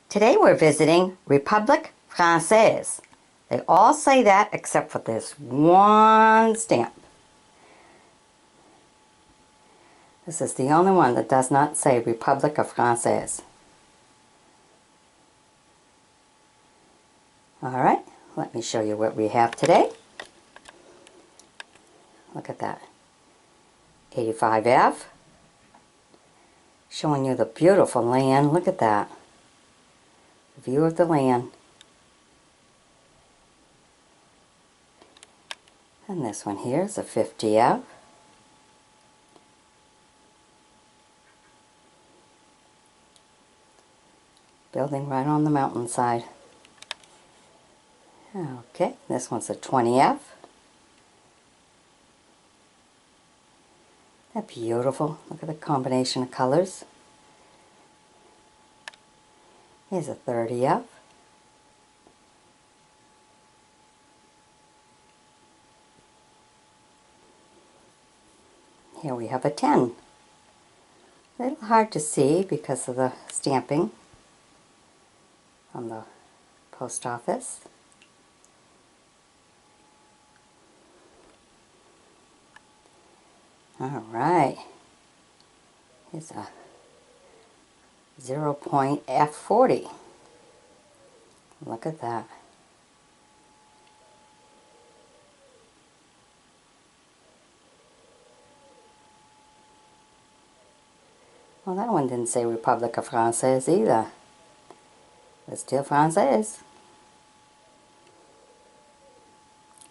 Today we're visiting République Française. They all say that except for this one stamp. This is the only one that does not say République Française. Alright, let me show you what we have today. Look at that. 85F. Showing you the beautiful land. Look at that. The view of the land. And this one here is a 50F. Building right on the mountainside. Okay, this one's a 20F. Isn't that beautiful? Look at the combination of colors. Here's a 30F. Here we have a 10. A little hard to see because of the stamping on the post office. Alright, here's a 0.F40. Look at that. Well, that one didn't say République Française either. It's still Française.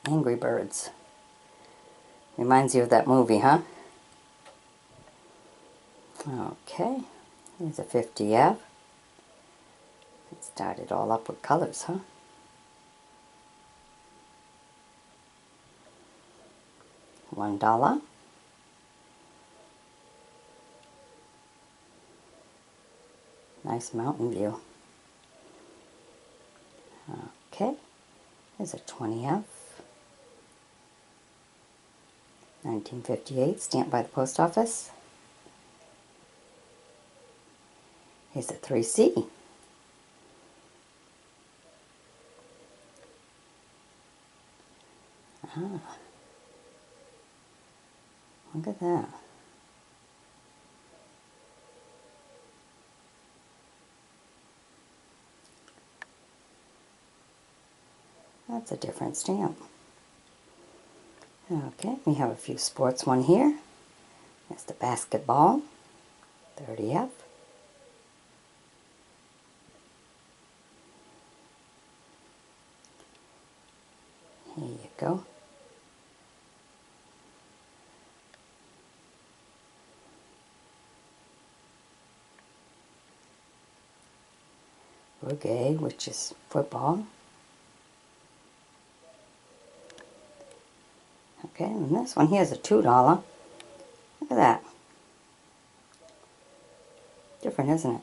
Angry Birds. Reminds you of that movie, huh? Okay, here's a 50F. It started all up with colors, huh? $1. Nice mountain view. Okay, here's a 20F. 1958, stamped by the post office. Here's a 3C. Look at that. That's a different stamp. Okay, we have a few sports one here. There's the basketball, 30F. Here you go. Brigade, which is football. Okay, and this one here is a $2. Look at that. Different, isn't it?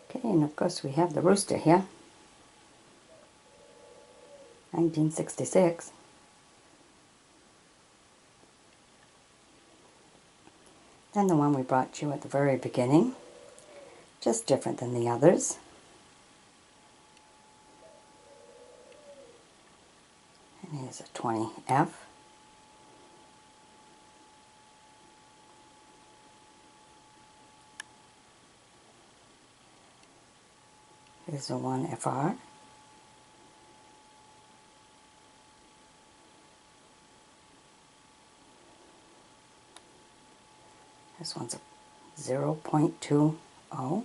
Okay, and of course we have the rooster here. 1966. Then the one we brought you at the very beginning. Just different than the others. And here's a 20F. Here's a 1FR. This one's a 0.20.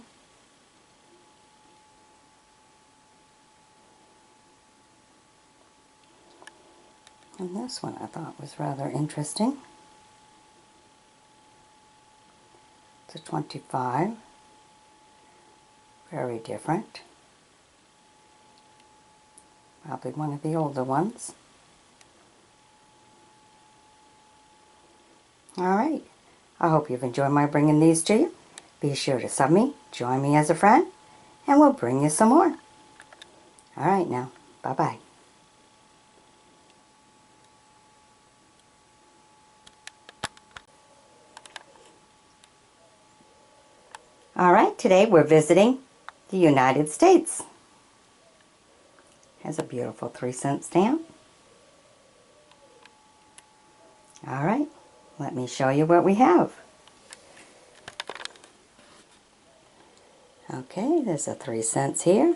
And this one I thought was rather interesting. It's a 25. Very different. Probably one of the older ones. Alright, I hope you've enjoyed my bringing these to you. Be sure to sub me, join me as a friend, and we'll bring you some more. Alright now. Bye-bye. All right, today we're visiting the United States. Here's a beautiful 3-cent stamp. All right, let me show you what we have. Okay, there's a 3 cents here.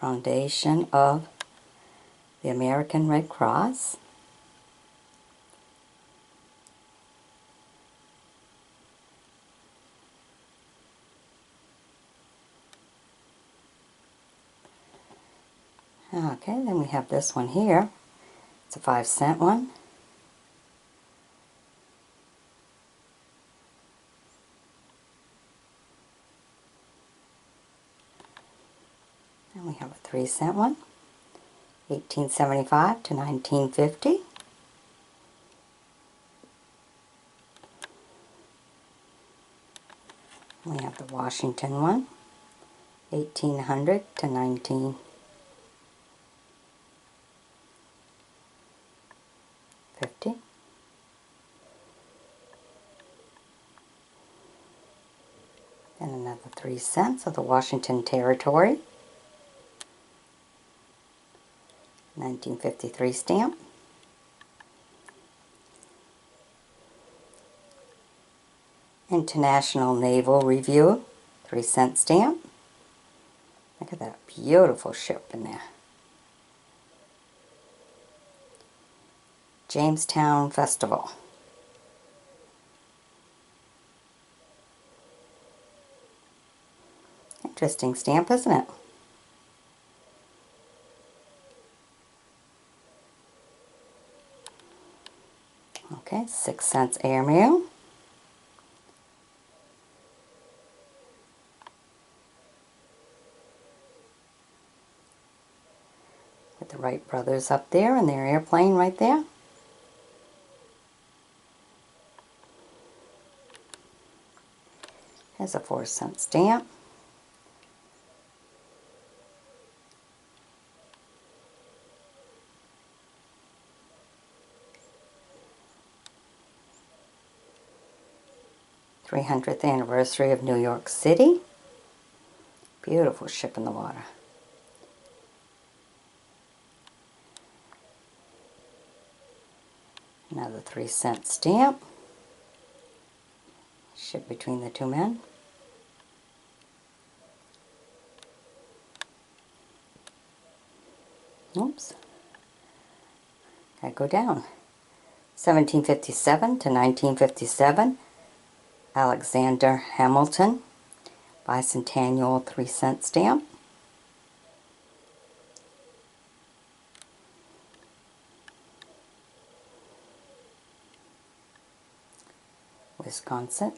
Foundation of the American Red Cross. Okay, then we have this one here. It's a 5-cent one. And we have a 3-cent one. 1875 to 1950. We have the Washington one. 1800 to 1950. And another 3 cents of the Washington Territory. 1953 stamp. International Naval Review, 3-cent stamp. Look at that beautiful ship in there. Jamestown Festival. Interesting stamp, isn't it? Okay, 6 cents airmail. With the Wright brothers up there and their airplane right there. Here's a 4-cent stamp. '300th anniversary of New York City. Beautiful ship in the water. Another 3-cent stamp. Ship between the two men. Oops. Gotta go down. 1757 to 1957. Alexander Hamilton. Bicentennial 3-cent stamp. Wisconsin.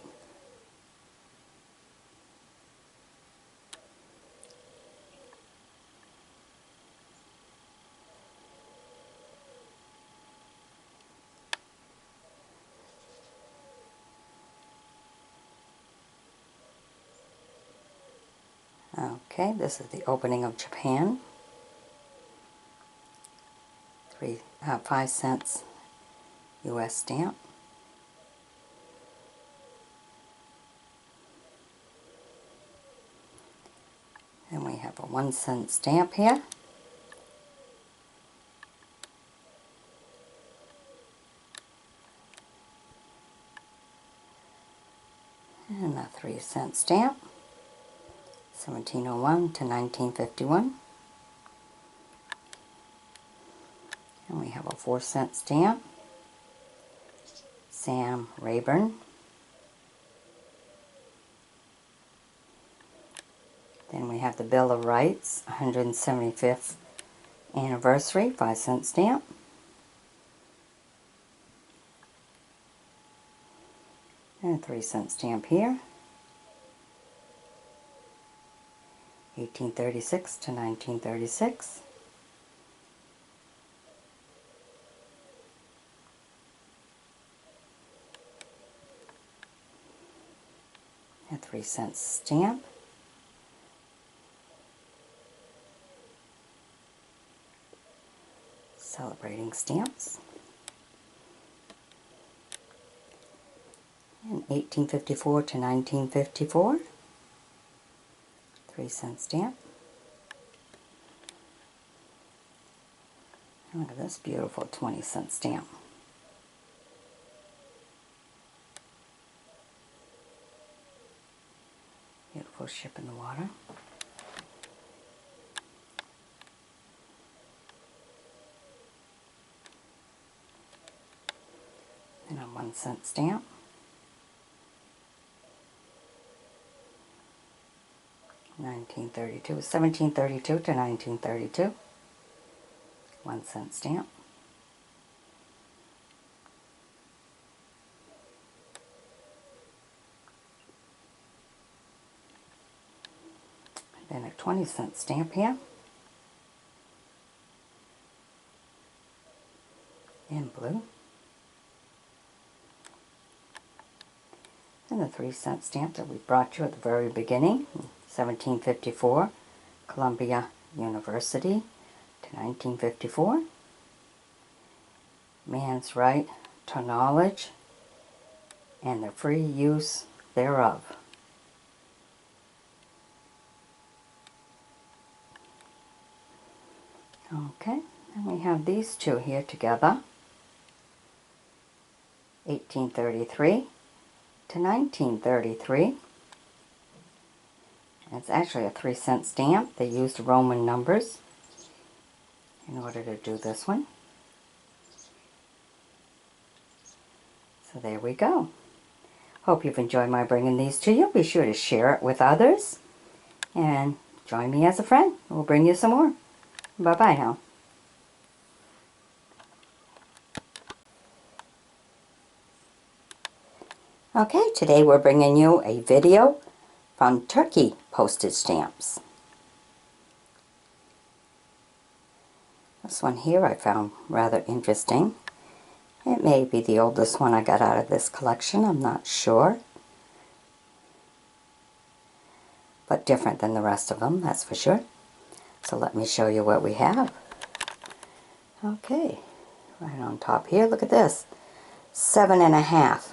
Okay, this is the opening of Japan. 5 cents U.S. stamp. And we have a 1-cent stamp here. And a 3-cent stamp. 1701 to 1951. And we have a 4-cent stamp. Sam Rayburn. Then we have the Bill of Rights, 175th anniversary, 5-cent stamp. And a 3-cent stamp here. 1836 to 1936. A 3-cent stamp. Celebrating stamps. And 1854 to 1954. 3-cent stamp. And look at this beautiful 20-cent stamp. Beautiful ship in the water. And a 1-cent stamp. $1732 to 1932. 1-cent stamp. Then a 20-cent stamp here. In blue. And the 3-cent stamp that we brought you at the very beginning. 1754, Columbia University to 1954. Man's right to knowledge and the free use thereof. Okay, and we have these two here together. 1833 to 1933. It's actually a 3-cent stamp. They used Roman numbers in order to do this one. So there we go. Hope you've enjoyed my bringing these to you. Be sure to share it with others. And join me as a friend. We'll bring you some more. Bye-bye now. Okay, today we're bringing you a video from Turkey postage stamps. This one here I found rather interesting. It may be the oldest one I got out of this collection, I'm not sure. But different than the rest of them, that's for sure. So let me show you what we have. Okay, right on top here, look at this. 7.5.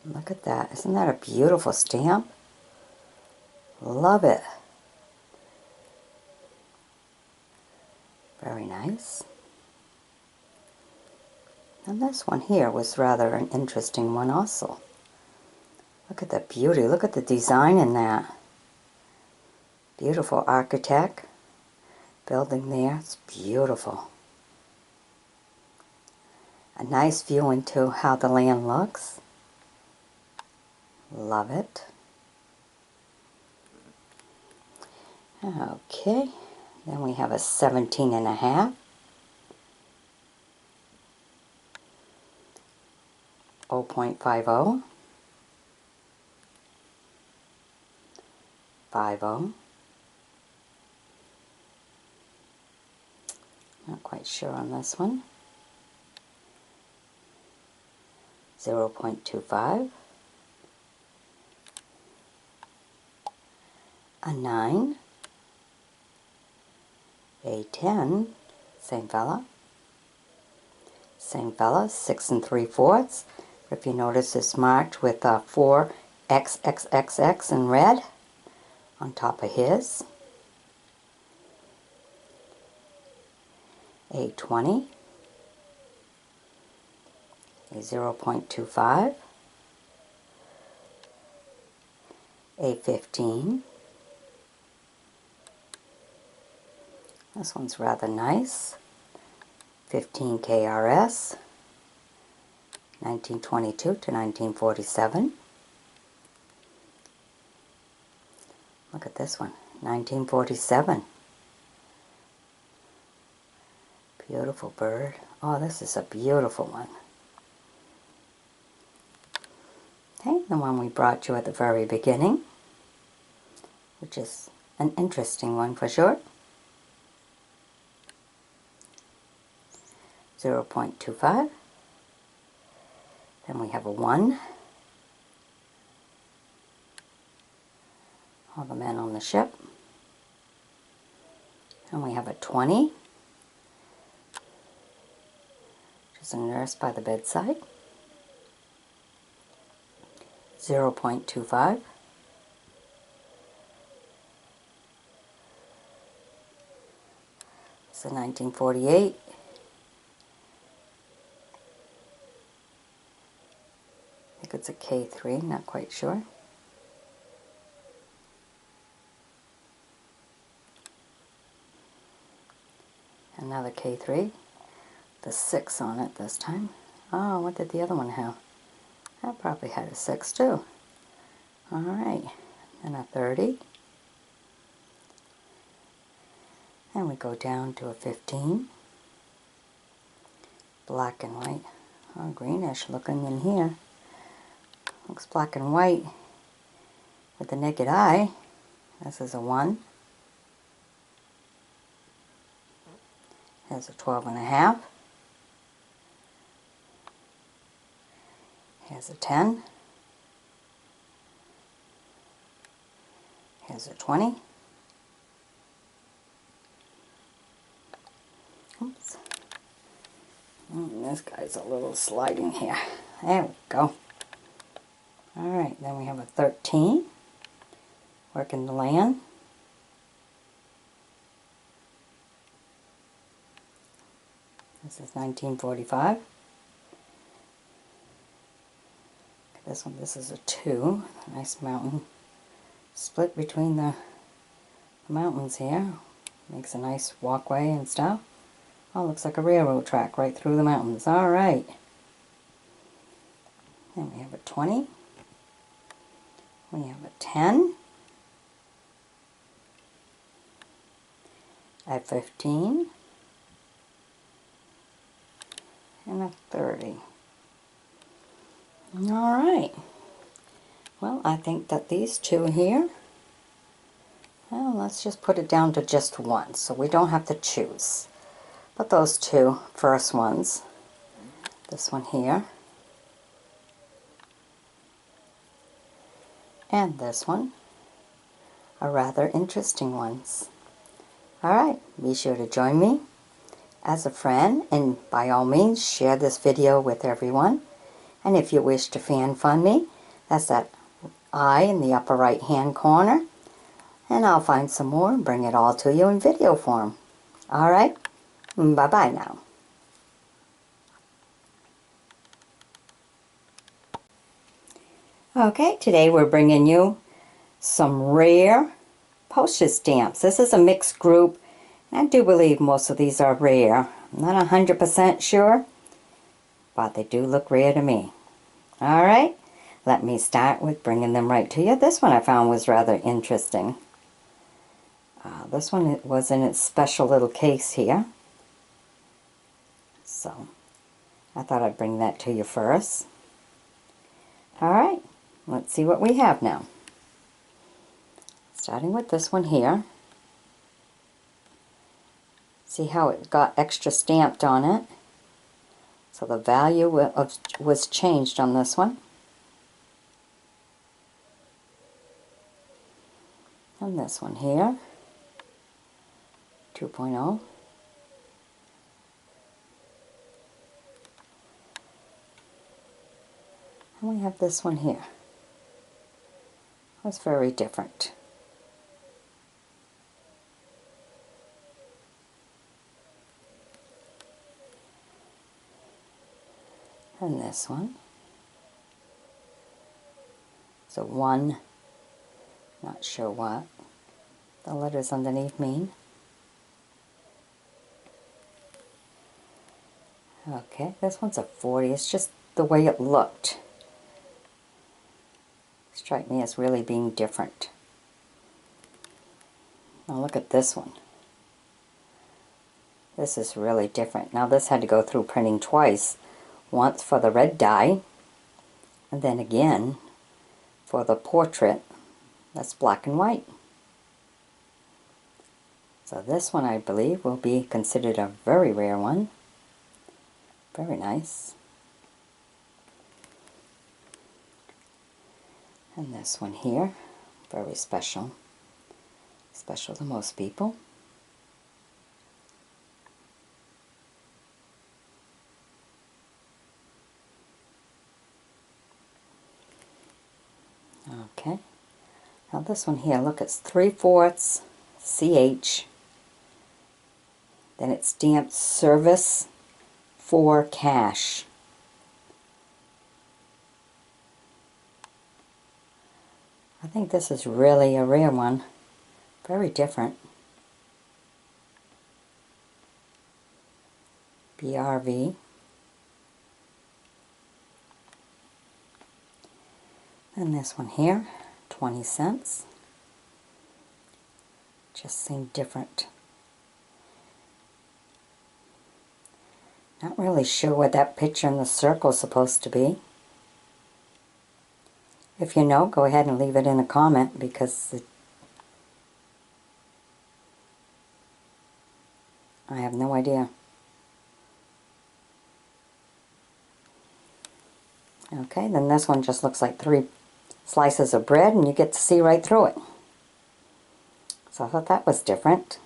Look at that. Isn't that a beautiful stamp? Love it. Very nice. And this one here was rather an interesting one also. Look at the beauty. Look at the design in that. Beautiful architect building there. It's beautiful. A nice view into how the land looks. Love it. Okay, then we have a 17.5. 0.50. 50. Not quite sure on this one. 0.25. A 9. A 10. Same fella. Same fella. 6 3/4. If you notice, it's marked with 4 XXXX in red on top of his. A 20. A 0.25. A 15. This one's rather nice. 15 KRS. 1922 to 1947. Look at this one. 1947. Beautiful bird. Oh, this is a beautiful one. Okay, the one we brought you at the very beginning, which is an interesting one for sure. 0.25. Then we have a 1. All the men on the ship. And we have a 20. Which is a nurse by the bedside. 0.25. It's a 1948. I think it's a K3, not quite sure. Another K3. The 6 on it this time. Oh, what did the other one have? That probably had a 6 too. Alright, and a 30. And we go down to a 15. Black and white. Oh, greenish looking in here. Looks black and white with the naked eye. This is a 1. Here's a 12.5. Here's a 10. Here's a 20. Oops. This guy's a little sliding here. There we go. Alright, then we have a 13. Working the land. This is 1945. This one, this is a 2. Nice mountain. Split between the mountains here. Makes a nice walkway and stuff. Oh, looks like a railroad track right through the mountains. Alright. Then we have a 20. We have a 10. A 15. And a 30. Alright. Well, I think that these two here, well, let's just put it down to just 1, so we don't have to choose. But those two first ones, this one here, and this one, are rather interesting ones. Alright, be sure to join me as a friend, and by all means share this video with everyone. And if you wish to fan fund me, that's that eye in the upper right hand corner, and I'll find some more and bring it all to you in video form. Alright, bye bye now. Okay, today we're bringing you some rare postage stamps. This is a mixed group. I do believe most of these are rare. I'm not 100% sure, but they do look rare to me. Alright, let me start with bringing them right to you. This one I found was rather interesting. This one was in its special little case here. So, I thought I'd bring that to you first. Alright, let's see what we have now. Starting with this one here. See how it got extra stamped on it? So the value was changed on this one. And this one here, 2.0. And we have this one here. It's very different. And this one. It's a 1. Not sure what the letters underneath mean. Okay, this one's a 40. It's just the way it looked. Strike me as really being different. Now look at this one. This is really different. Now this had to go through printing twice. Once for the red dye, and then again for the portrait that's black and white. So this one I believe will be considered a very rare one. Very nice. And this one here, very special. Special to most people. Okay. Now this one here, look, it's 3/4 CH. Then it's stamped service for cash. I think this is really a rare one. Very different. BRV. And this one here, 20 cents. Just seemed different. Not really sure what that picture in the circle is supposed to be. If you know, go ahead and leave it in a comment, because I have no idea. Okay, then this one just looks like 3 slices of bread, and you get to see right through it. So I thought that was different.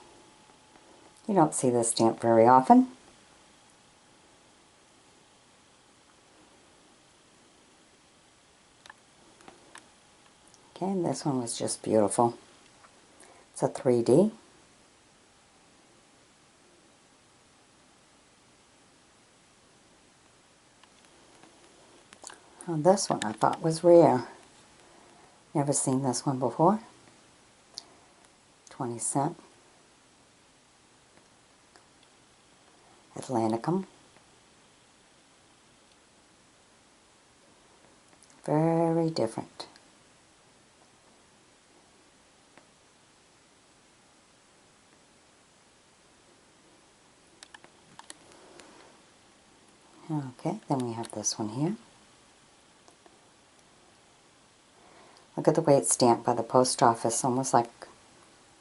You don't see this stamp very often. Okay, and this one was just beautiful. It's a 3D. Now this one I thought was rare. Never seen this one before. 20 cent. Atlanticum. Very different. Okay, then we have this one here. Look at the way it's stamped by the post office, almost like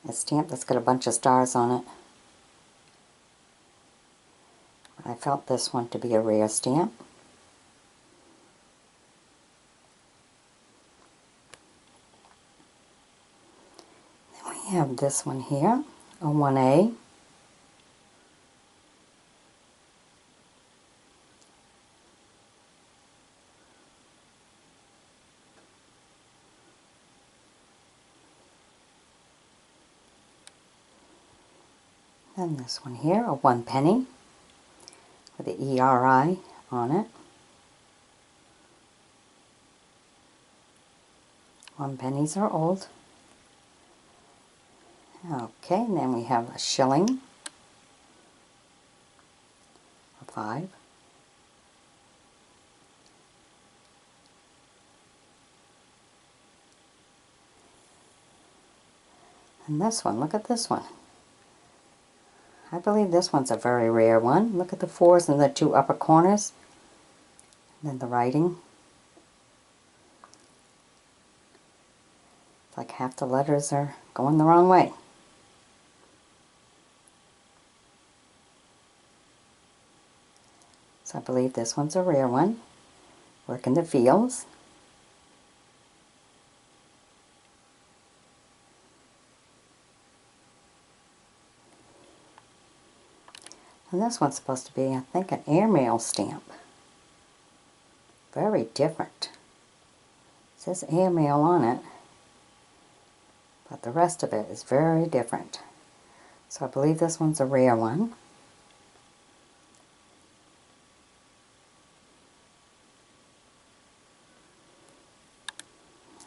a stamp that's got a bunch of stars on it. I felt this one to be a rare stamp. Then we have this one here, a 1A. And this one here, a 1 penny with the ERI on it. 1 pennies are old. Okay, and then we have a shilling, a 5. And this one, look at this one. I believe this one's a very rare one. Look at the 4s in the 2 upper corners. And then the writing. It's like half the letters are going the wrong way. So I believe this one's a rare one. Work in the fields. And this one's supposed to be, I think, an airmail stamp. Very different. It says airmail on it, but the rest of it is very different. So I believe this one's a rare one.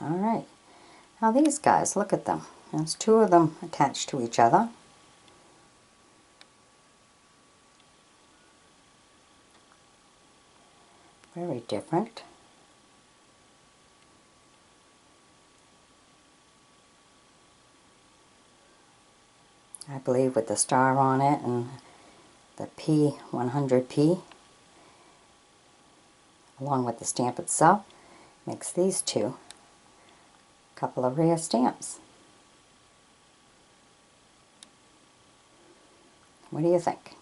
Alright, now these guys, look at them. There's 2 of them attached to each other. Very different. I believe with the star on it and the P100P along with the stamp itself makes these 2 a couple of rare stamps. What do you think?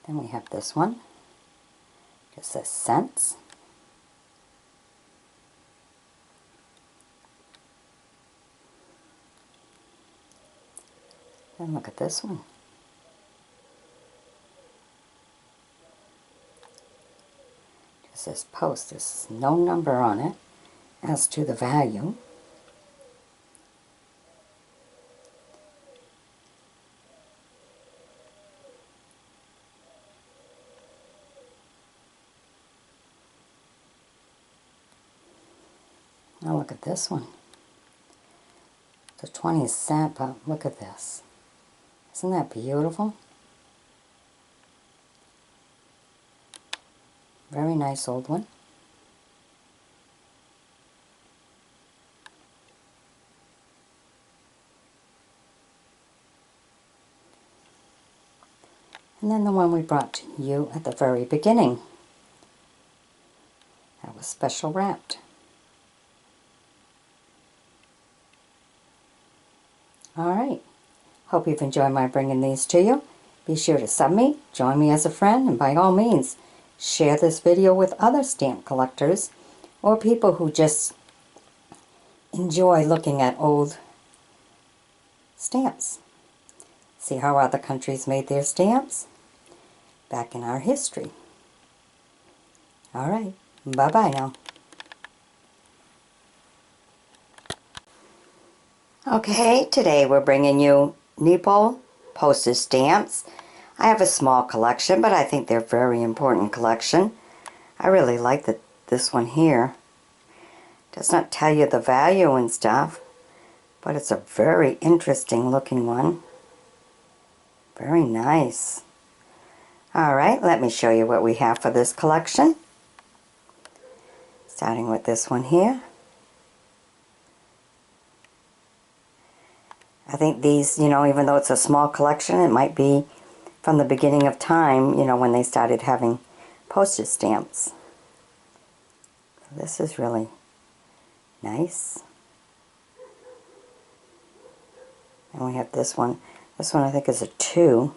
Then we have this one. Just says cents. And look at this one. Just says post. There's no number on it as to the value. Now look at this one. It's a 20 cent, but look at this. Isn't that beautiful? Very nice old one. And then the one we brought to you at the very beginning. That was special wrapped. Alright, hope you've enjoyed my bringing these to you. Be sure to sub me, join me as a friend, and by all means, share this video with other stamp collectors or people who just enjoy looking at old stamps. See how other countries made their stamps back in our history. Alright, bye-bye now. Okay, today we're bringing you Nepal postage stamps. I have a small collection, but I think they're a very important collection. I really like this one here. Does not tell you the value and stuff, but it's a very interesting looking one. Very nice. Alright, let me show you what we have for this collection. Starting with this one here. I think these, even though it's a small collection, it might be from the beginning of time, when they started having postage stamps. This is really nice. And we have this one. This one I think is a 2.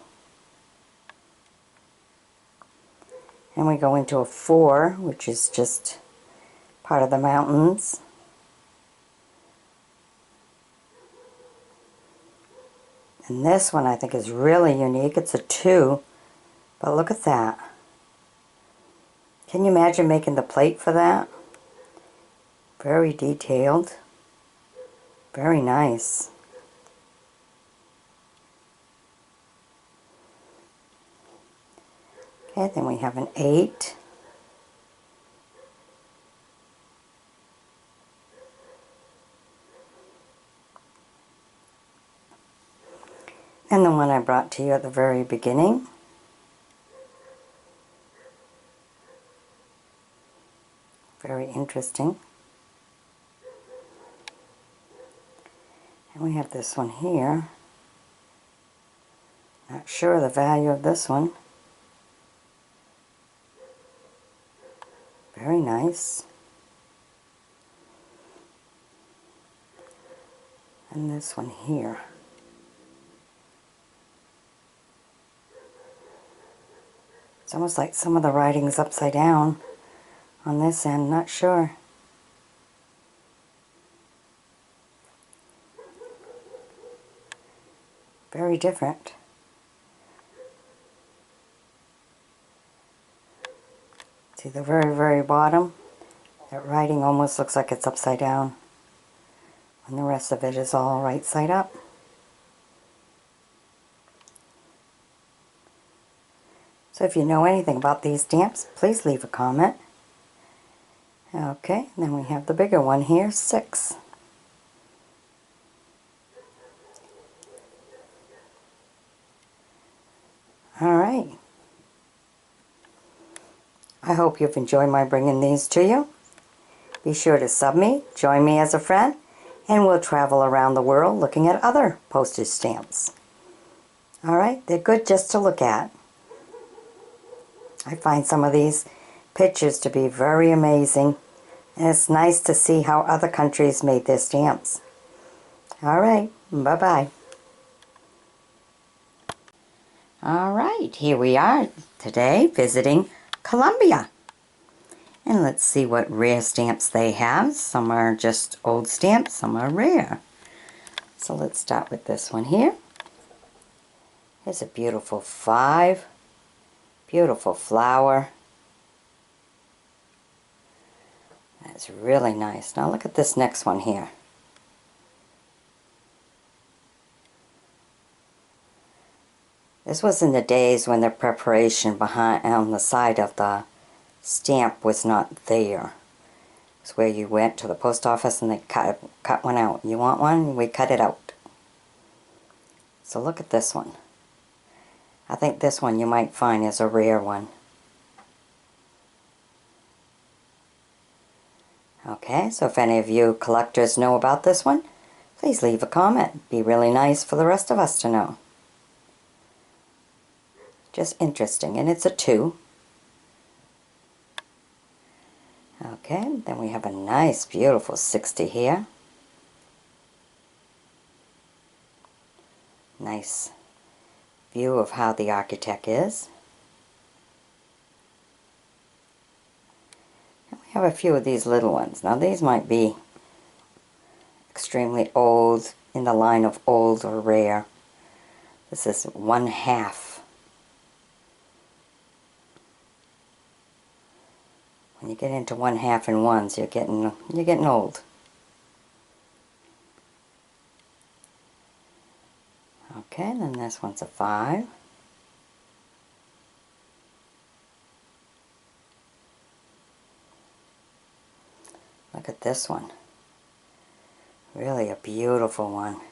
And we go into a 4, which is just part of the mountains. And this one I think is really unique. It's a 2, but look at that. Can you imagine making the plate for that? Very detailed. Very nice. Okay, then we have an 8. And the one I brought to you at the very beginning. Very interesting. And we have this one here. Not sure the value of this one. Very nice. And this one here. It's almost like some of the writing's upside down on this end, not sure. Very different. See the very, very bottom? That writing almost looks like it's upside down. And the rest of it is all right side up. So if you know anything about these stamps, please leave a comment. Okay, then we have the bigger one here, 6. Alright. I hope you've enjoyed my bringing these to you. Be sure to sub me, join me as a friend, and we'll travel around the world looking at other postage stamps. Alright, they're good just to look at. I find some of these pictures to be very amazing, and it's nice to see how other countries made their stamps. Alright, bye-bye. All right, here we are today visiting Colombia. And let's see what rare stamps they have. Some are just old stamps, some are rare. So let's start with this one here. Here's a beautiful 5. Beautiful flower. That's really nice. Now look at this next one here. This was in the days when the preparation behind on the side of the stamp was not there. It's where you went to the post office and they cut one out. You want one? We cut it out. So look at this one. I think this one you might find is a rare one. Okay, so if any of you collectors know about this one, please leave a comment. It'd be really nice for the rest of us to know. Just interesting, and it's a 2. Okay, then we have a nice, beautiful 60 here. Nice view of how the architect is. And we have a few of these little ones. Now these might be extremely old, in the line of old or rare. This is 1/2. When you get into 1/2 and ones, you're getting old. Okay, then this one's a 5. Look at this one. Really a beautiful one.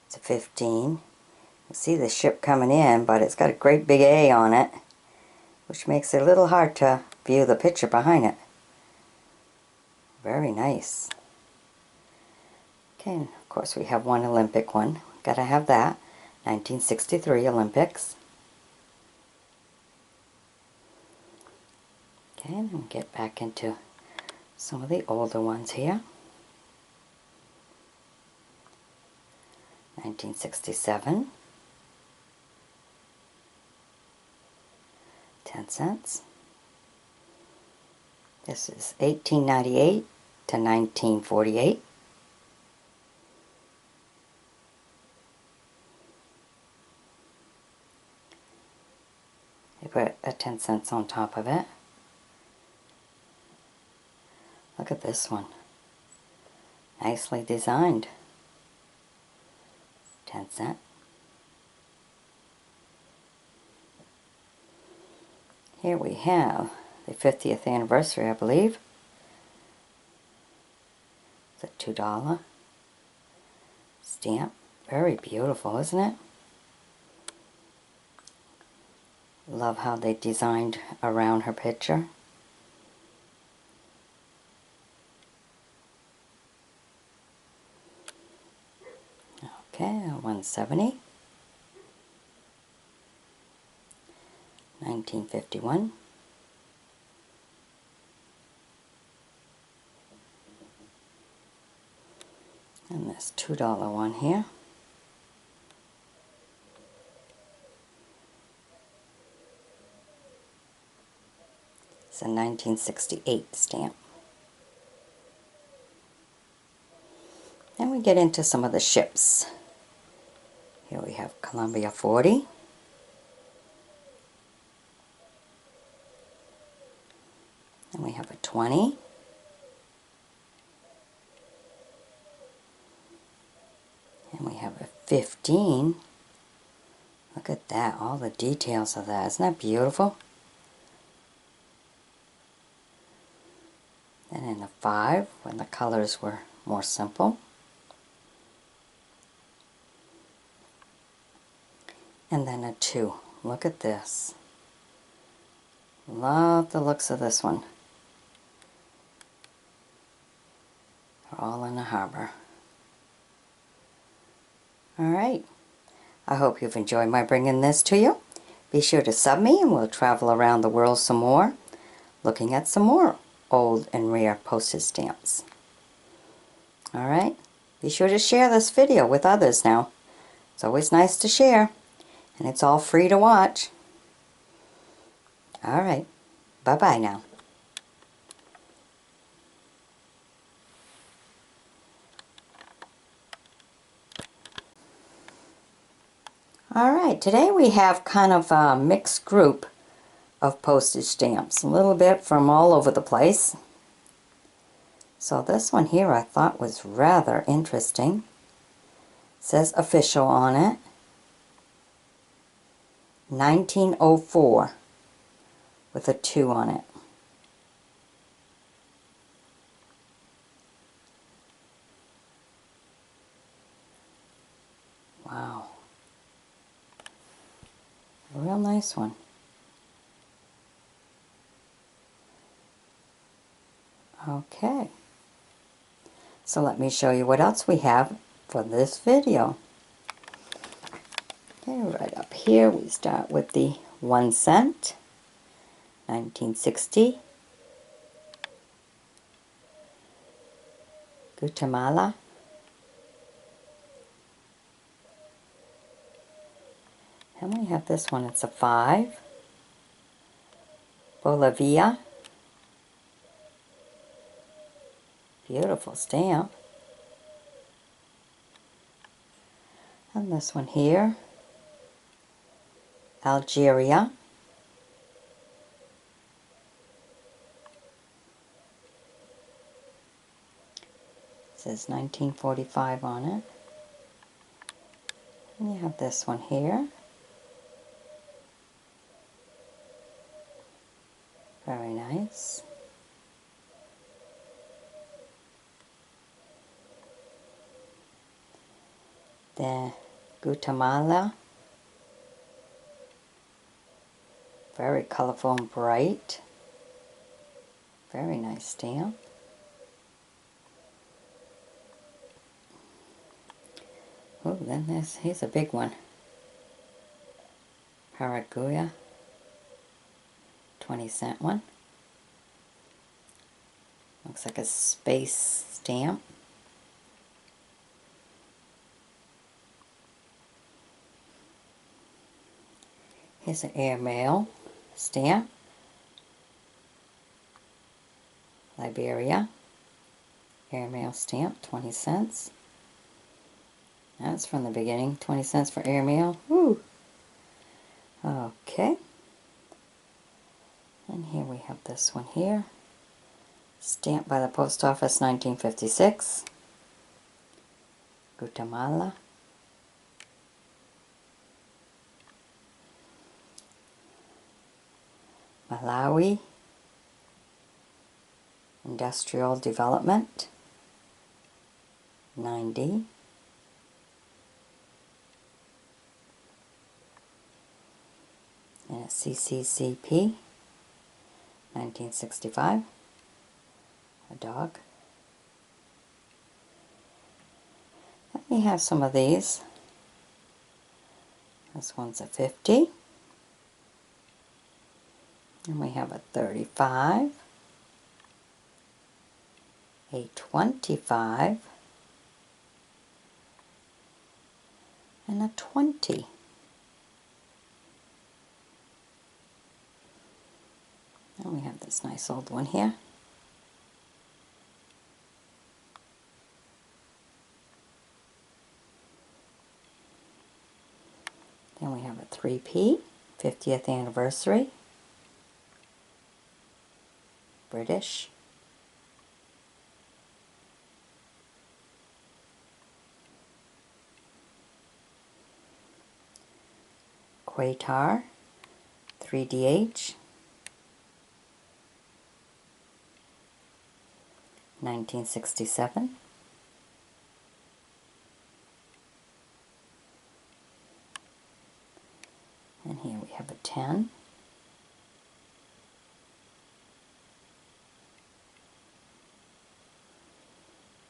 It's a 15. You see the ship coming in, but it's got a great big A on it, which makes it a little hard to view the picture behind it. Very nice. Okay, and of course we have one Olympic one. Gotta have that. 1963 Olympics. Okay, and then get back into some of the older ones here. 1967. 10 cents. This is 1898 to 1948. They put a 10 cents on top of it. Look at this one. Nicely designed. 10 cent. Here we have the 50th anniversary, I believe. It's a $2 stamp. Very beautiful, isn't it? Love how they designed around her picture. Okay, 170. 1951. And this $2 one here. It's a 1968 stamp. Then we get into some of the ships. Here we have Columbia 40. Then we have a 20. And we have a 15. Look at that, all the details of that. Isn't that beautiful? And in the 5, when the colors were more simple. And then a 2. Look at this. Love the looks of this one. We're all in the harbor. Alright. I hope you've enjoyed my bringing this to you. Be sure to sub me and we'll travel around the world some more, looking at some more old and rare postage stamps. Alright. Be sure to share this video with others now. It's always nice to share. And it's all free to watch. All right. Bye-bye now. All right, today we have kind of a mixed group of postage stamps, a little bit from all over the place. So this one here I thought was rather interesting. It says official on it. 1904 with a 2 on it. Wow. A real nice one. Okay. So let me show you what else we have for this video. Okay, right up here we start with the 1 cent, 1960. Guatemala. And we have this one, it's a 5. Bolivia. Beautiful stamp. And this one here, Algeria. It says 1945 on it. And you have this one here. Very nice. The Guatemala. Very colorful and bright. Very nice stamp. Oh, then here's a big one. Paraguay. 20-cent one. Looks like a space stamp. Here's an airmail stamp. Liberia. Airmail stamp, 20 cents. That's from the beginning, 20 cents for airmail. Woo! Okay. And here we have this one here. Stamped by the Post Office, 1956. Guatemala. Malawi. Industrial Development. 90. And it's CCCP. 1965. A dog. Let me have some of these. This one's a 50. And we have a 35. A 25. And a 20. And we have this nice old one here. Then we have a 3p, 50th anniversary, British. Quatar, 3DH, 1967. And here we have a 10.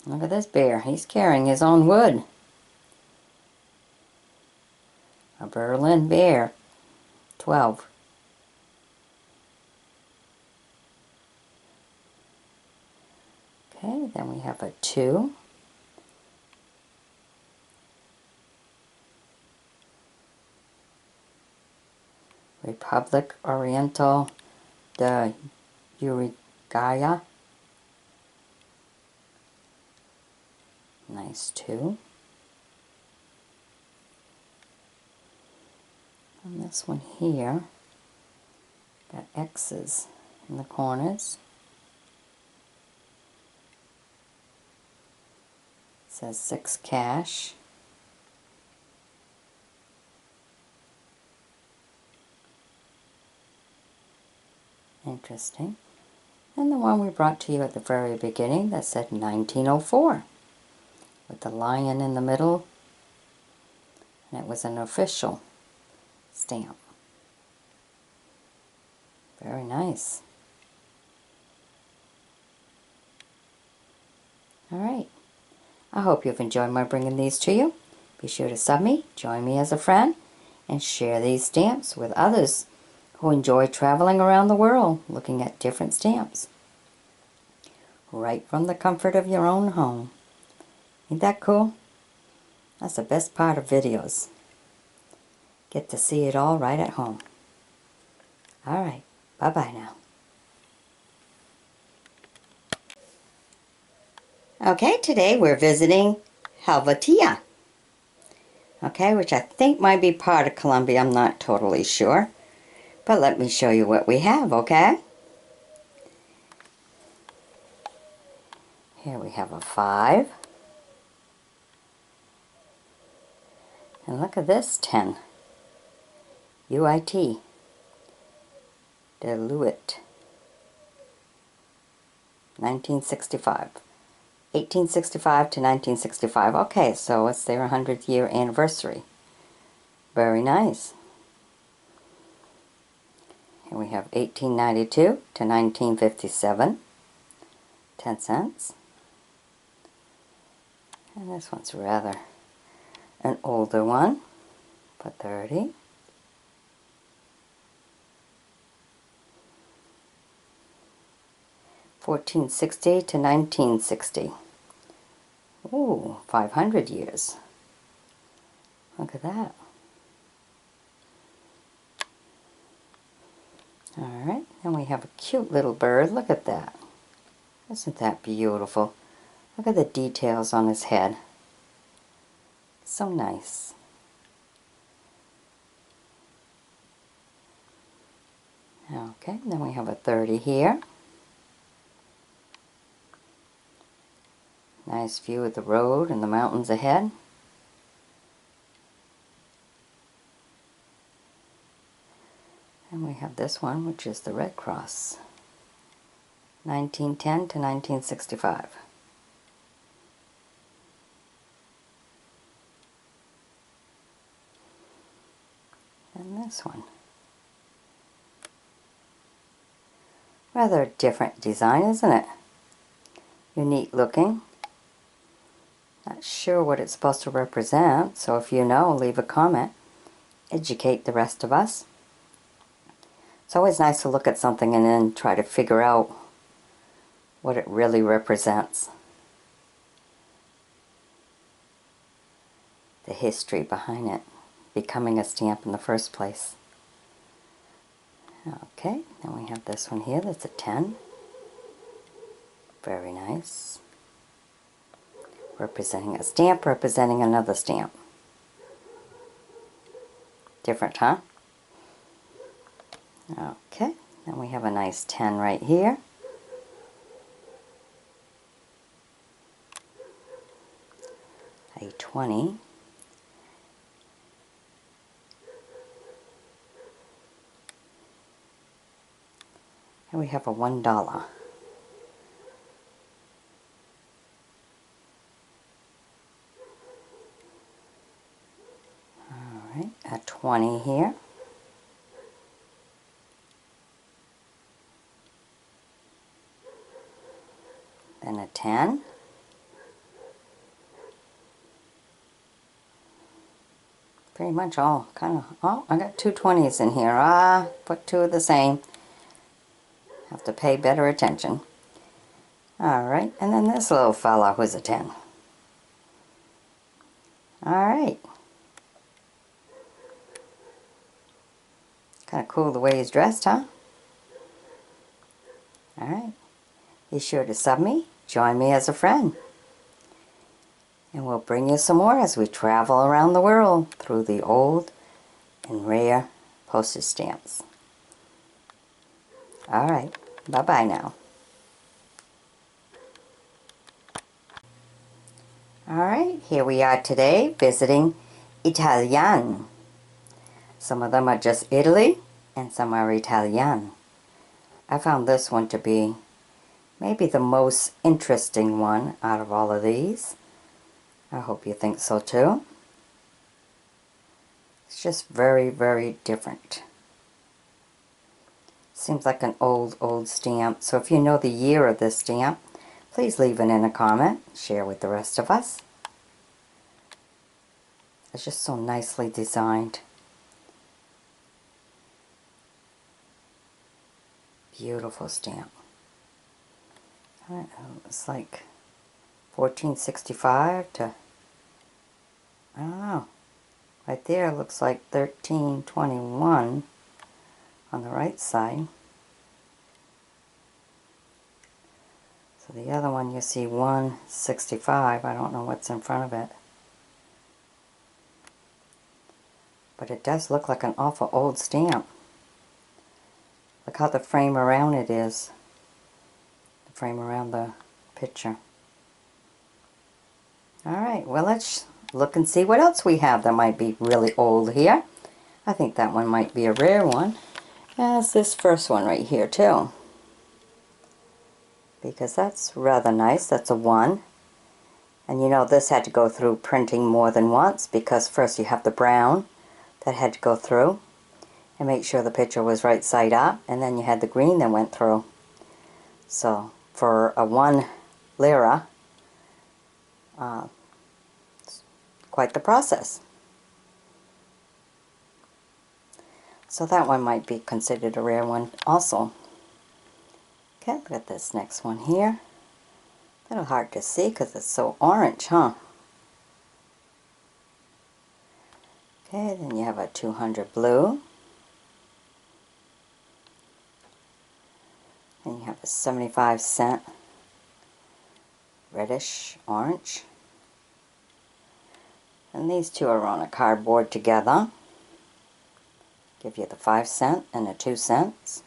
Look at this bear. He's carrying his own wood. A Berlin bear. 12. Okay, then we have a 2. Republic Oriental de Uruguaya. Nice too. And this one here, got X's in the corners. It says 6 cash. Interesting. And the one we brought to you at the very beginning that said 1904 with the lion in the middle, and it was an official stamp. Very nice. Alright, I hope you've enjoyed my bringing these to you. Be sure to sub me, join me as a friend, and share these stamps with others who enjoy traveling around the world looking at different stamps. Right from the comfort of your own home. Ain't that cool? That's the best part of videos. Get to see it all right at home. Alright, bye-bye now. Okay, today we're visiting Helvetia. Okay, which I think might be part of Colombia. I'm not totally sure. But let me show you what we have, okay? Here we have a 5. And look at this 10. UIT. Deluit. 1965. 1865 to 1965. Okay, so it's their 100th year anniversary. Very nice. Here we have 1892 to 1957. 10 cents. And this one's rather an older one, for 30. $14.60 to 1960. Ooh, 500 years. Look at that. Alright, and we have a cute little bird. Look at that. Isn't that beautiful? Look at the details on his head. So nice. Okay, then we have a 30 here. Nice view of the road and the mountains ahead. And we have this one, which is the Red Cross. 1910 to 1965. And this one. Rather a different design, isn't it? Unique looking. Not sure what it's supposed to represent, so if you know, leave a comment. Educate the rest of us. It's always nice to look at something and then try to figure out what it really represents. The history behind it becoming a stamp in the first place. Okay, then we have this one here that's a 10. Very nice. Representing a stamp, representing another stamp. Different, huh? Okay, then we have a nice 10 right here. A 20. And we have a $1. Alright, a 20 here. Then a 10. Pretty much all kind of, oh, I got two 20s in here. Put two of the same. Have to pay better attention. Alright, and then this little fella was a 10. Alright. Kind of cool the way he's dressed, huh? Alright. Be sure to sub me, join me as a friend. And we'll bring you some more as we travel around the world through the old and rare postage stamps. Alright, bye-bye now. Alright, here we are today visiting Italian. Some of them are just Italy and some are Italian. I found this one to be maybe the most interesting one out of all of these. I hope you think so too. It's just very, very different. Seems like an old stamp. So if you know the year of this stamp, please leave it in a comment. Share with the rest of us. It's just so nicely designed. Beautiful stamp. It's like 1465 to, I don't know. Right there it looks like 1321 on the right side. So the other one you see 165. I don't know what's in front of it. But it does look like an awful old stamp. Look how the frame around it is. The frame around the picture. Alright, well let's look and see what else we have that might be really old here. I think that one might be a rare one. As this first one right here too. Because that's rather nice. That's a 1. And you know this had to go through printing more than once because first you have the brown that had to go through and make sure the picture was right side up, and then you had the green that went through. So for a 1 lira, it's quite the process. So that one might be considered a rare one also. Okay, look at this next one here. A little hard to see because it's so orange, huh? Okay, then you have a 200 blue. And you have a 75-cent reddish orange. And these two are on a cardboard together. Give you the 5-cent and the 2 cents.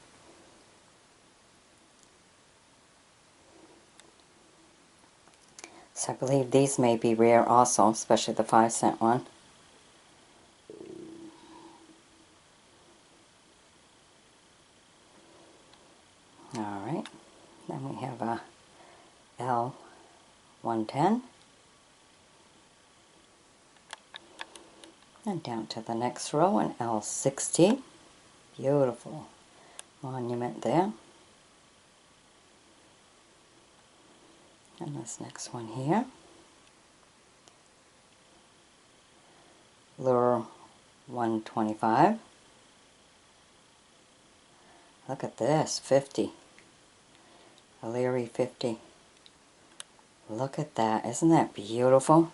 So I believe these may be rare also, especially the 5-cent one. Alright, then we have a L110. And down to the next row, an L60. Beautiful monument there. And this next one here. Lure 125. Look at this, 50. A Leary 50. Look at that. Isn't that beautiful?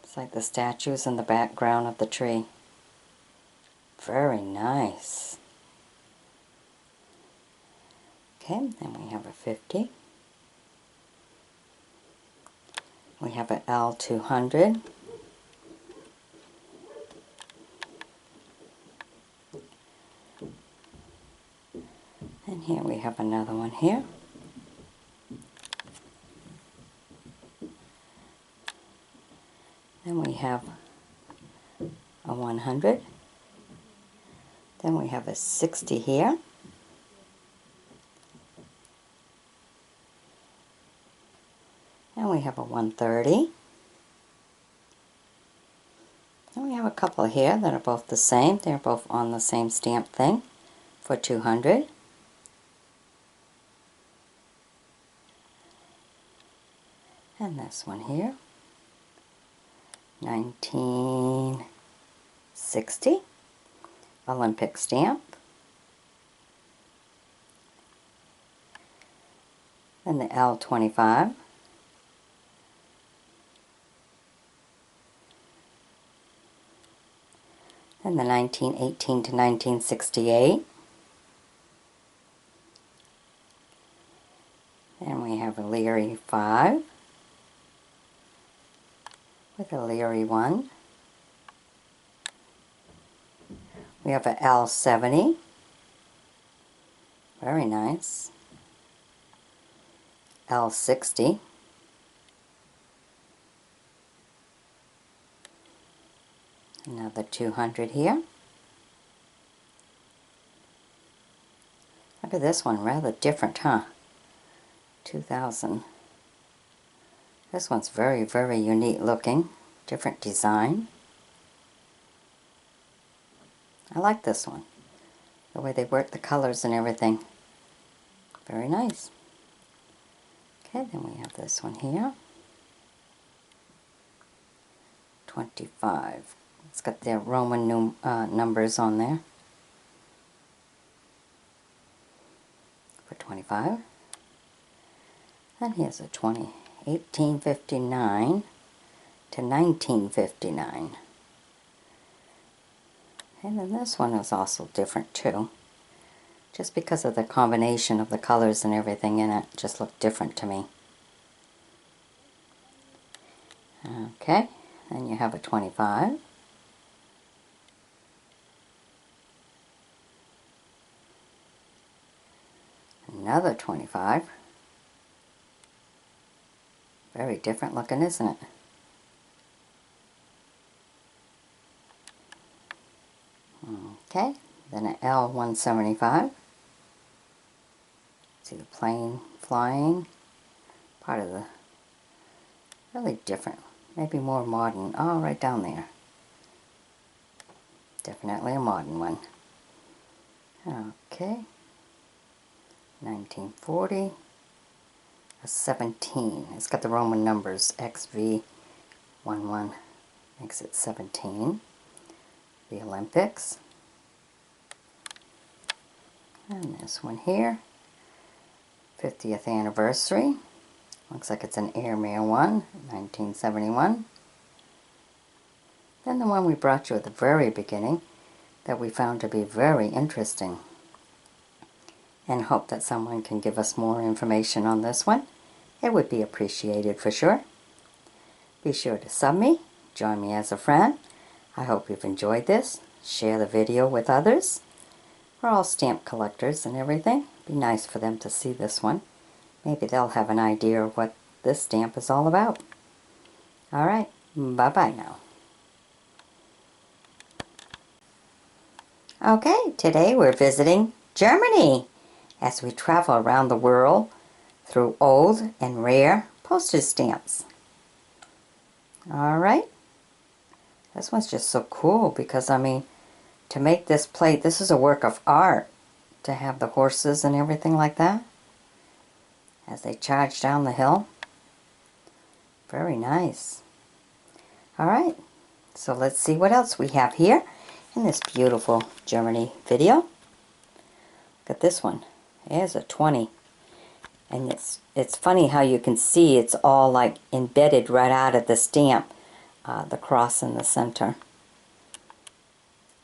It's like the statues in the background of the tree. Very nice. Okay, then we have a 50. We have an L200. And here we have another one here. Then we have a 100. Then we have a 60 here. And we have a 130. And we have a couple here that are both the same. They're both on the same stamp thing for 200. And this one here, 1960 Olympic stamp. And the L25. And the 1918 to 1968. And we have a Leary 5 with a Leary 1. We have a L70. Very nice. L60. Another 200 here. Look at this one, rather different, huh? 2000. This one's very, very unique looking. Different design. I like this one. The way they work the colors and everything. Very nice. Okay, then we have this one here. 25. It's got their Roman numbers on there. For 25. And here's a 20. 1859 to 1959. And then this one is also different too. Just because of the combination of the colors and everything in it, just looked different to me. Okay, then you have a 25. Another 25. Very different looking, isn't it? Okay, then an L175. See the plane flying. Part of the really different, maybe more modern. Oh, right down there. Definitely a modern one. Okay. 1940. A 17. It's got the Roman numbers. XV11 makes it 17. The Olympics. And this one here. 50th anniversary. Looks like it's an airmail one. 1971. Then the one we brought you at the very beginning that we found to be very interesting. And hope that someone can give us more information on this one. It would be appreciated for sure. Be sure to sub me, join me as a friend. I hope you've enjoyed this. Share the video with others. We're all stamp collectors and everything. Be nice for them to see this one. Maybe they'll have an idea of what this stamp is all about. Alright, bye-bye now. Okay, today we're visiting Germany as we travel around the world through old and rare postage stamps. Alright, this one's just so cool because, I mean, to make this plate, this is a work of art to have the horses and everything like that as they charge down the hill. Very nice. Alright, so let's see what else we have here in this beautiful Germany video. Look at this one. There's a 20. And it's funny how you can see it's all like embedded right out of the stamp. The cross in the center.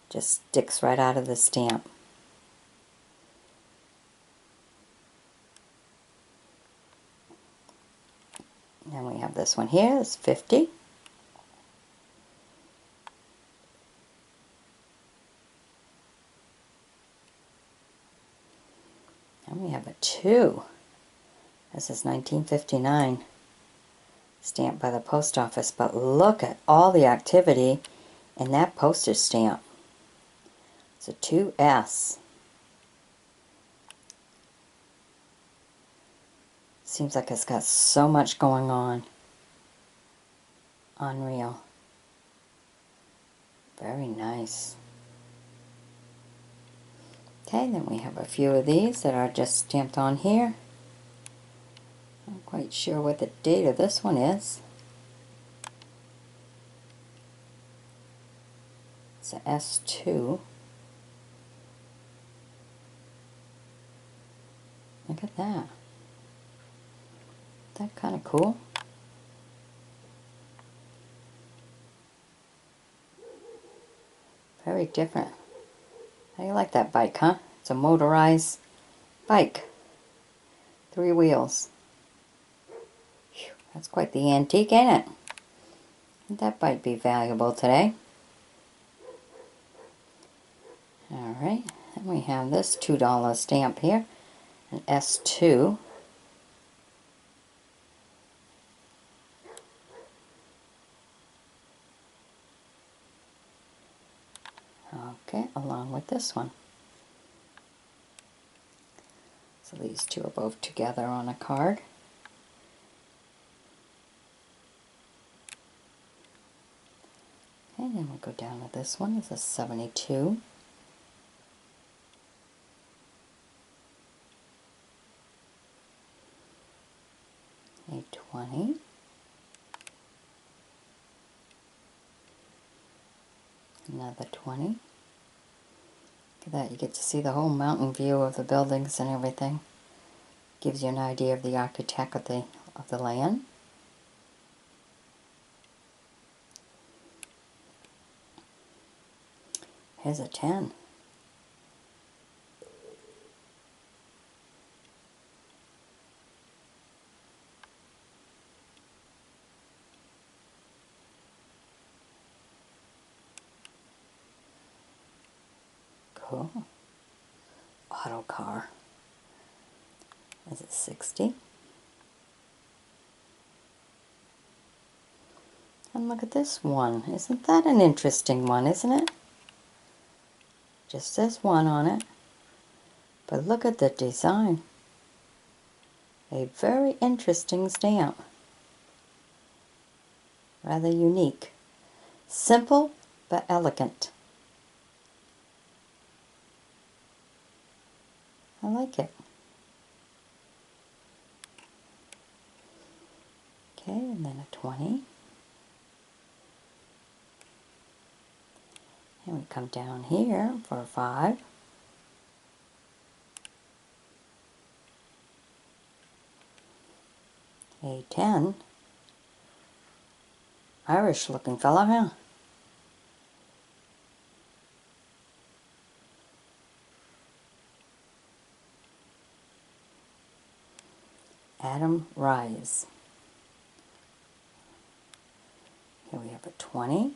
Just sticks right out of the stamp. And we have this one here. It's 50. And we have a 2. This is 1959. Stamped by the post office. But look at all the activity in that postage stamp. It's a 2S. Seems like it's got so much going on. Unreal. Very nice. Okay, then we have a few of these that are just stamped on here. I'm not quite sure what the date of this one is. It's an S2. Look at that. Isn't that kind of cool? Very Very different. How do you like that bike, huh? It's a motorized bike. 3 wheels. Whew, that's quite the antique, ain't it? Would that bike be valuable today? Alright, then we have this $2 stamp here, an S2. Okay, along with this one. So these two are both together on a card. And then we'll go down to this one. It's a 72. A 20. Another 20. Look at that, you get to see the whole mountain view of the buildings and everything. Gives you an idea of the architect of the land. Here's a 10. Cool. Auto car. Is it 60? And look at this one. Isn't that an interesting one, isn't it? Just says 1 on it. But look at the design. A very interesting stamp. Rather unique. Simple but elegant. I like it. Okay, and then a 20. And we come down here for a 5. A 10. Irish looking fellow, huh? Adam Rise. Here we have a 20.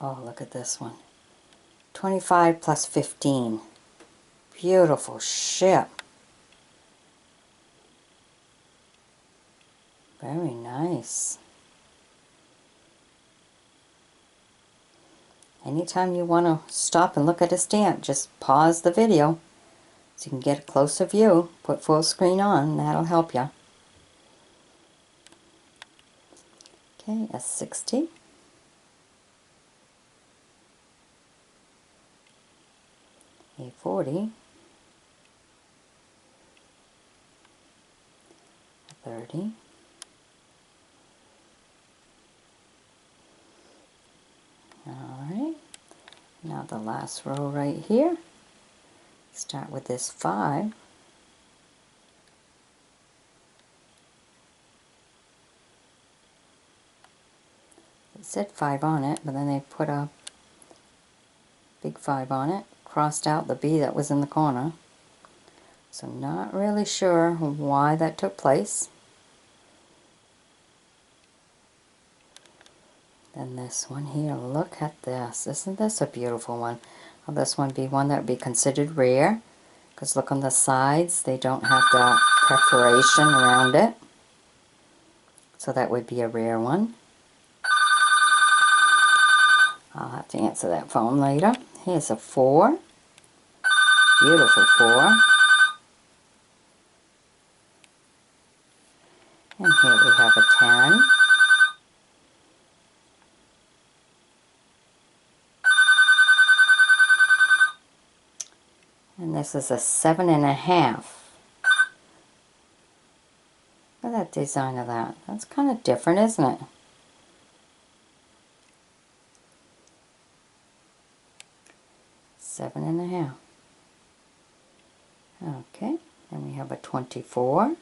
Oh, look at this one. 25 plus 15. Beautiful ship. Very nice. Anytime you want to stop and look at a stamp, just pause the video so you can get a closer view. Put full screen on, and that'll help you. Okay, a 60. A 40. A 30. Alright, now the last row right here. Start with this 5. It said 5 on it, but then they put a big 5 on it, crossed out the B that was in the corner. So not really sure why that took place. Then this one here, look at this. Isn't this a beautiful one? Will this one be one that would be considered rare? Because look on the sides, they don't have the perforation around it. So that would be a rare one. I'll have to answer that phone later. Here's a 4. Beautiful 4. And here we have a 10. And this is a 7.5. Look at that design of that. That's kind of different, isn't it? Seven and a half. Okay, then we have a 24.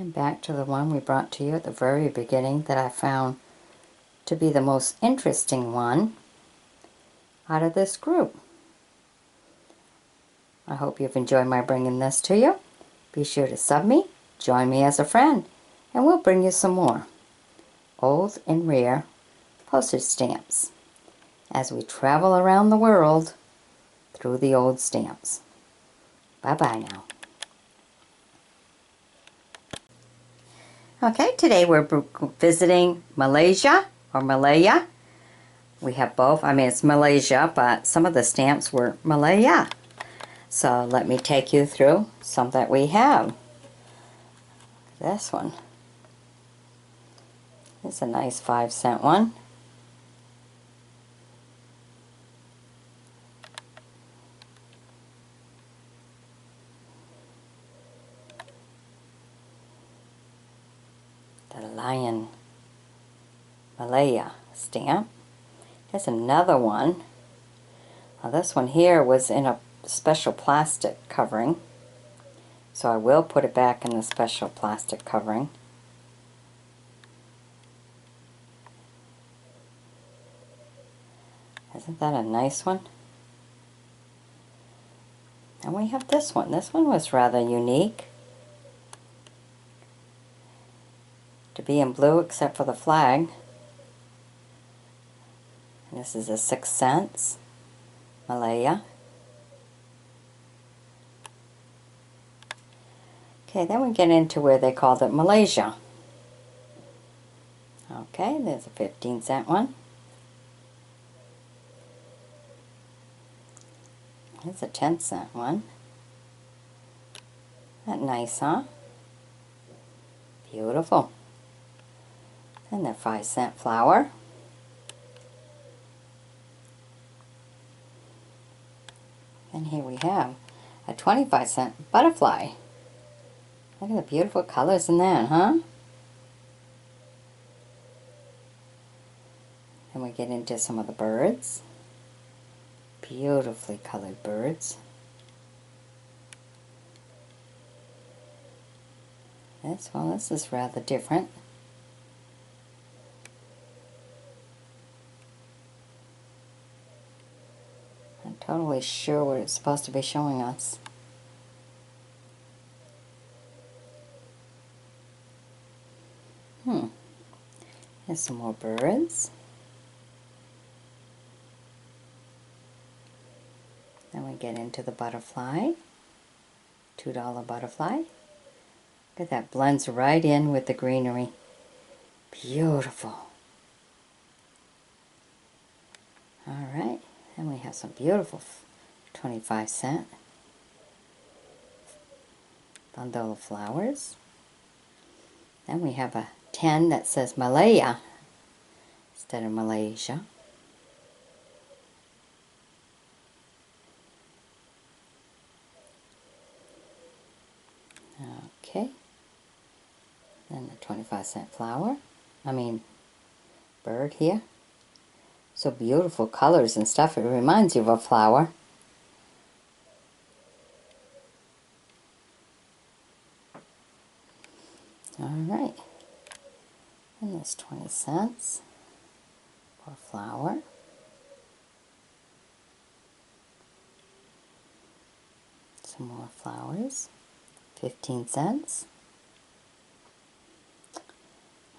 And back to the one we brought to you at the very beginning that I found to be the most interesting one out of this group. I hope you've enjoyed my bringing this to you. Be sure to sub me, join me as a friend, and we'll bring you some more old and rare postage stamps as we travel around the world through the old stamps. Bye-bye now. Okay, today we're visiting Malaysia or Malaya. We have both. I mean, it's Malaysia, but some of the stamps were Malaya. So let me take you through some that we have. This one. It's a nice 5-cent one. The Lion Malaya stamp. There's another one. Now this one here was in a special plastic covering, so I will put it back in the special plastic covering. Isn't that a nice one? And we have this one. This one was rather unique. To be in blue except for the flag. And this is a 6 cents Malaya. Okay, then we get into where they called it Malaysia. Okay, there's a 15-cent one. There's a 10-cent one. That nice, huh? Beautiful. And the 5-cent flower. And here we have a 25-cent butterfly. Look at the beautiful colors in that, huh? Then we get into some of the birds. Beautifully colored birds. This is rather different. Not totally sure what it's supposed to be showing us. There's some more birds. Then we get into the butterfly. $2 butterfly. Look at that, blends right in with the greenery. Beautiful. Alright, then we have some beautiful 25-cent bundle of flowers. Then we have a 10 that says Malaya instead of Malaysia. Okay. Then the 25-cent flower. Bird here. So beautiful colors and stuff. It reminds you of a flower. Alright. And there's 20 cents for a flower. Some more flowers. 15 cents.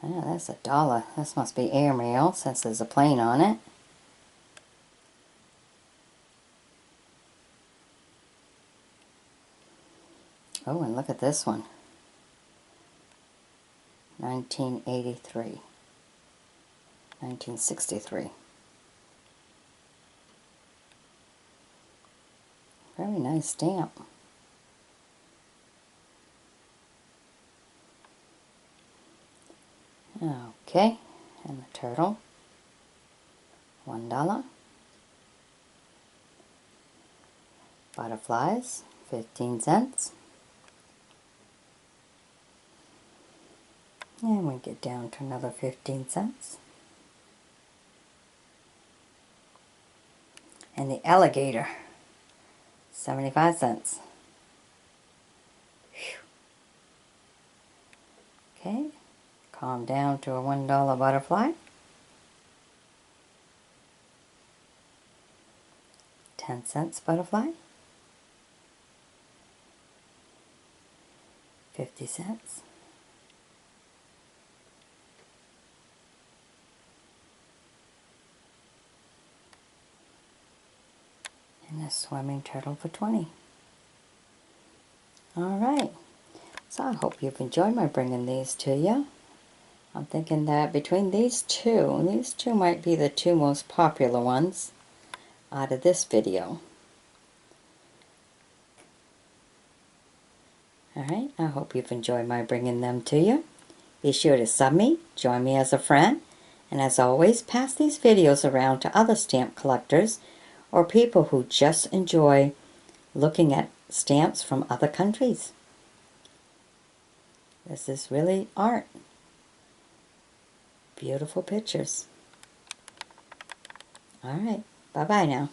Oh, that's $1. This must be airmail since there's a plane on it. Oh, and look at this one. 1983. 1963. Very nice stamp. Okay, and the turtle. $1. Butterflies, 15 cents. And we get down to another 15 cents. And the alligator, 75 cents. Whew. Okay, calm down to a $1 butterfly. 10-cent butterfly. 50 cents. And a swimming turtle for 20. Alright, so I hope you've enjoyed my bringing these to you. I'm thinking that between these two might be the two most popular ones out of this video. Alright, I hope you've enjoyed my bringing them to you. Be sure to sub me, join me as a friend, and as always, pass these videos around to other stamp collectors or people who just enjoy looking at stamps from other countries. This is really art. Beautiful pictures. Alright, bye-bye now.